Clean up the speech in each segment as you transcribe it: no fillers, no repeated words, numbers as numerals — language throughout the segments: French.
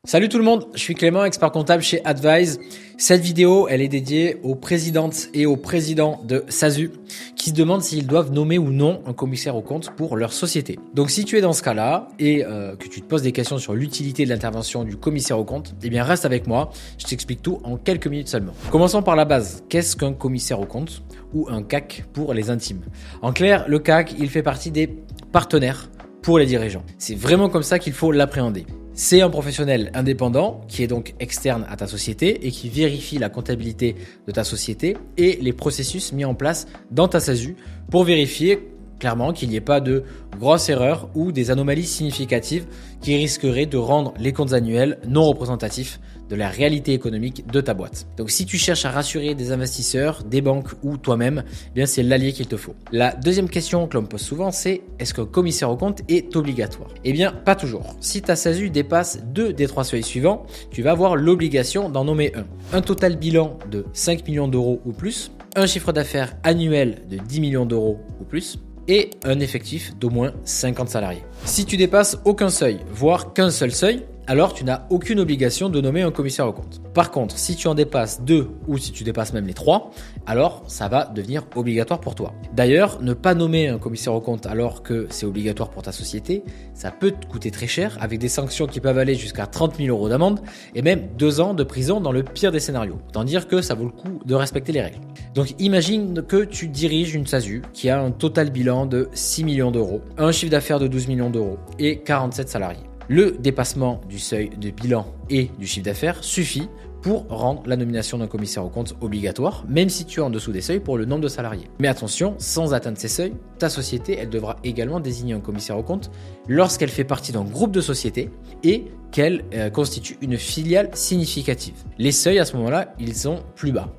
Salut tout le monde, je suis Clément, expert comptable chez Advise. Cette vidéo, elle est dédiée aux présidentes et aux présidents de SASU qui se demandent s'ils doivent nommer ou non un commissaire aux comptes pour leur société. Donc si tu es dans ce cas-là et que tu te poses des questions sur l'utilité de l'intervention du commissaire aux comptes, eh bien reste avec moi, je t'explique tout en quelques minutes seulement. Commençons par la base. Qu'est-ce qu'un commissaire aux comptes ou un CAC pour les intimes? En clair, le CAC, il fait partie des partenaires pour les dirigeants. C'est vraiment comme ça qu'il faut l'appréhender. C'est un professionnel indépendant qui est donc externe à ta société et qui vérifie la comptabilité de ta société et les processus mis en place dans ta SASU pour vérifier clairement qu'il n'y ait pas de grosses erreurs ou des anomalies significatives qui risqueraient de rendre les comptes annuels non représentatifs de la réalité économique de ta boîte. Donc si tu cherches à rassurer des investisseurs, des banques ou toi-même, eh bien c'est l'allié qu'il te faut. La deuxième question que l'on me pose souvent, c'est est-ce qu'un commissaire aux comptes est obligatoire? Eh bien pas toujours. Si ta SASU dépasse 2 des 3 seuils suivants, tu vas avoir l'obligation d'en nommer un. Un total bilan de 5 millions d'euros ou plus, un chiffre d'affaires annuel de 10 millions d'euros ou plus, et un effectif d'au moins 50 salariés. Si tu dépasses aucun seuil, voire qu'un seul seuil, alors tu n'as aucune obligation de nommer un commissaire aux comptes. Par contre, si tu en dépasses 2 ou si tu dépasses même les 3, alors ça va devenir obligatoire pour toi. D'ailleurs, ne pas nommer un commissaire aux comptes alors que c'est obligatoire pour ta société, ça peut te coûter très cher avec des sanctions qui peuvent aller jusqu'à 30 000 € d'amende et même 2 ans de prison dans le pire des scénarios. Autant dire que ça vaut le coup de respecter les règles. Donc imagine que tu diriges une SASU qui a un total bilan de 6 millions d'euros, un chiffre d'affaires de 12 millions d'euros et 47 salariés. Le dépassement du seuil de bilan et du chiffre d'affaires suffit pour rendre la nomination d'un commissaire aux comptes obligatoire, même si tu es en dessous des seuils pour le nombre de salariés. Mais attention, sans atteindre ces seuils, ta société, elle devra également désigner un commissaire aux comptes lorsqu'elle fait partie d'un groupe de sociétés et qu'elle constitue une filiale significative. Les seuils à ce moment-là, ils sont plus bas.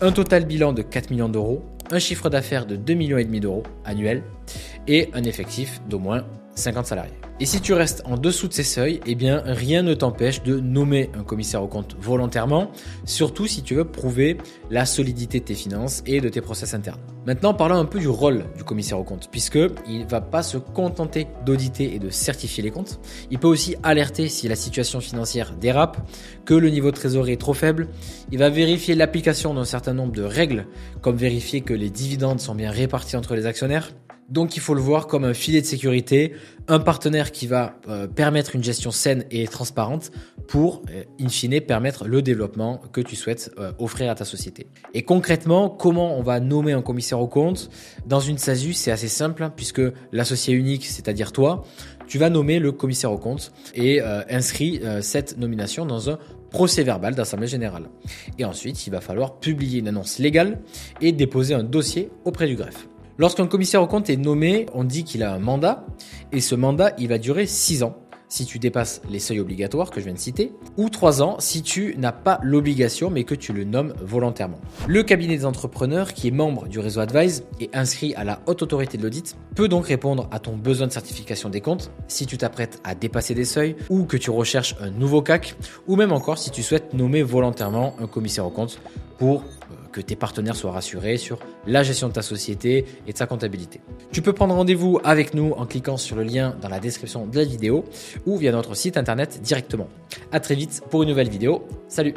Un total bilan de 4 millions d'euros, un chiffre d'affaires de 2,5 millions d'euros annuel et un effectif d'au moins 50 salariés. Et si tu restes en dessous de ces seuils, eh bien rien ne t'empêche de nommer un commissaire aux comptes volontairement, surtout si tu veux prouver la solidité de tes finances et de tes process internes. Maintenant, parlons un peu du rôle du commissaire aux comptes, puisqu'il ne va pas se contenter d'auditer et de certifier les comptes. Il peut aussi alerter si la situation financière dérape, que le niveau de trésorerie est trop faible. Il va vérifier l'application d'un certain nombre de règles, comme vérifier que les dividendes sont bien répartis entre les actionnaires. Donc il faut le voir comme un filet de sécurité, un partenaire qui va permettre une gestion saine et transparente pour, in fine, permettre le développement que tu souhaites offrir à ta société. Et concrètement, comment on va nommer un commissaire aux comptes? Dans une SASU, c'est assez simple puisque l'associé unique, c'est-à-dire toi, tu vas nommer le commissaire aux comptes et inscris cette nomination dans un procès-verbal d'assemblée générale. Et ensuite, il va falloir publier une annonce légale et déposer un dossier auprès du greffe. Lorsqu'un commissaire aux comptes est nommé, on dit qu'il a un mandat et ce mandat, il va durer 6 ans si tu dépasses les seuils obligatoires que je viens de citer ou 3 ans si tu n'as pas l'obligation mais que tu le nommes volontairement. Le cabinet des entrepreneurs qui est membre du réseau Advise et inscrit à la haute autorité de l'audit peut donc répondre à ton besoin de certification des comptes si tu t'apprêtes à dépasser des seuils ou que tu recherches un nouveau CAC ou même encore si tu souhaites nommer volontairement un commissaire aux comptes pour que tes partenaires soient rassurés sur la gestion de ta société et de sa comptabilité. Tu peux prendre rendez-vous avec nous en cliquant sur le lien dans la description de la vidéo ou via notre site internet directement. À très vite pour une nouvelle vidéo. Salut!